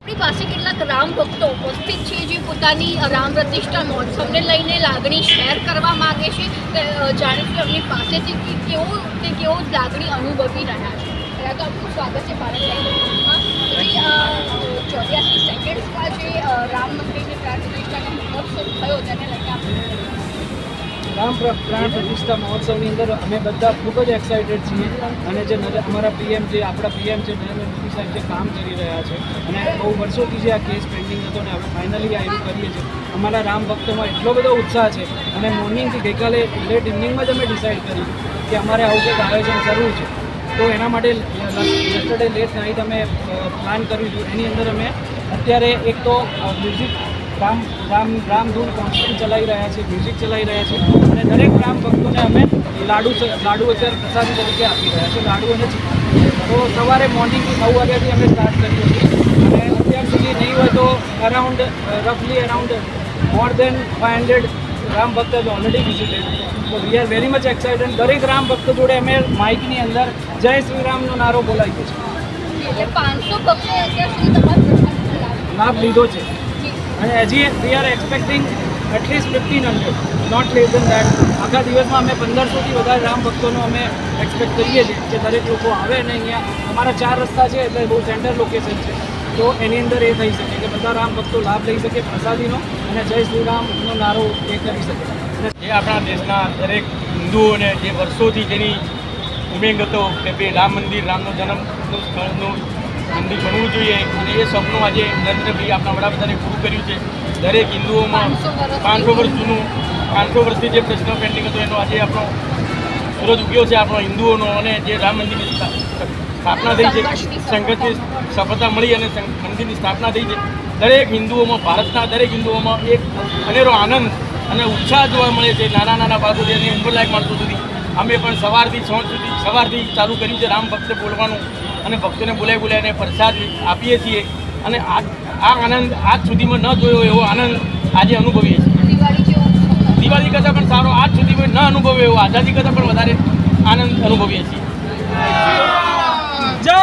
આપણી પાસે કેટલાક રામ ભક્તો ઉપસ્થિત છે જે પોતાની રામ પ્રતિષ્ઠા મહોત્સવને લઈને લાગણી શેર કરવા માગે છે. જાણીશું એમની પાસેથી કે કેવો લાગણી અનુભવી રહ્યા છે. પહેલાં તો આપનું સ્વાગત છે ભારત ટાઈમ્સમાં. 84 સેકન્ડ્સમાં જે રામ મંદિરની પ્રાણ પ્રતિષ્ઠાનો મહોત્સવ થયો તેને લઈને રામ પ્રાણ પ્રતિષ્ઠા મહોત્સવની અંદર અમે બધા ખૂબ જ એક્સાઇટેડ છીએ અને જે અમારા પીએમ છે નરેન્દ્ર મોદી સાહેબ જે કામ કરી રહ્યા છે અને બહુ વર્ષોથી જે આ કેસ પેન્ડિંગ હતો ને હવે ફાઇનલી આ એવું કરીએ છીએ. અમારા રામ ભક્તોમાં એટલો બધો ઉત્સાહ છે અને મોર્નિંગથી ગઈકાલે લેટ ઇવનિંગમાં જ અમે ડિસાઇડ કર્યું કે અમારે આવું કંઈક આયોજન કરવું છે. તો એના માટે યસ્ટરડે લેટ નાઇટ અમે પ્લાન કર્યું હતું. એની અંદર અમે અત્યારે એક તો મ્યુઝિક રામધૂન કોન્સર્ટ ચલાવી રહ્યા છે, મ્યુઝિક ચલાવી રહ્યા છે અને દરેક રામ ભક્તોને અમે લાડુ અત્યારે પ્રસાદી તરીકે આપી રહ્યા છે, લાડુ અને ચીકી. તો સવારે મોર્નિંગથી 9 વાગ્યાથી અમે સ્ટાર્ટ કર્યું છે અને અત્યાર સુધી નહીં હોય તો રફલી અરાઉન્ડ મોર દેન 500 રામ ભક્ત ઓલરેડી વિઝિટેડ. તો we are very much excited. દરેક રામ ભક્ત જોડે અમે માઇકની અંદર જય શ્રી રામનો નારો બોલાવીએ છીએ. એટલે 500 ભક્તોએ અત્યાર સુધી તમારો લાભ લીધો છે અને હજી we are expecting at least 1500, not less than that. આખા દિવસમાં અમે 1500થી વધારે રામ ભક્તોનો અમે એક્સપેક્ટ કરીએ છીએ કે દરેક લોકો આવે અને અહીંયા અમારા 4 રસ્તા છે એટલે બહુ સેન્ટર લોકેશન છે. તો એની અંદર એ થઈ શકે કે બધા રામ ભક્તો લાભ લઈ શકે પ્રસાદીનો અને જય શ્રી રામનો નારો એ કરી શકે. એ આપણા દેશના દરેક હિન્દુઓને જે વર્ષોથી જેની ઉમેંગ હતો કે ભાઈ રામ મંદિર, રામનો જન્મનું સ્થળનું મંદિર બનવું જોઈએ અને એ સપનું આજે નરેન્દ્રભાઈ આપણા વડાપ્રધાને પૂરું કર્યું છે. દરેક હિન્દુઓમાં 500 વર્ષ જૂનું 500 વર્ષથી જે પ્રશ્ન પેન્ડિંગ હતો એનો આજે આપણો સૂરજ ઉગ્યો છે આપણો હિન્દુઓનો અને જે રામ મંદિરની સ્થાપના થઈ છે, સંઘર્ષની સફળતા મળી અને મંદિરની સ્થાપના થઈ છે. દરેક હિન્દુઓમાં, ભારતના દરેક હિન્દુઓમાં એક અનેરો આનંદ અને ઉત્સાહ જોવા મળે છે. નાના બાળકોથી અને ઉંમરલાયક માણસો સુધી અમે પણ સવારથી સાંજ સુધી સવારથી ચાલુ કર્યું છે રામ ભક્ત બોલવાનું અને ભક્તોને બોલાવીને પ્રસાદ આપીએ છીએ અને આ આનંદ આજ સુધીમાં ન જોયો એવો આનંદ આજે અનુભવીએ છીએ. દિવાળી કરતાં પણ સારો આજ સુધીમાં ન અનુભવ્યો એવો, આઝાદી કરતાં પણ વધારે આનંદ અનુભવીએ છીએ. જય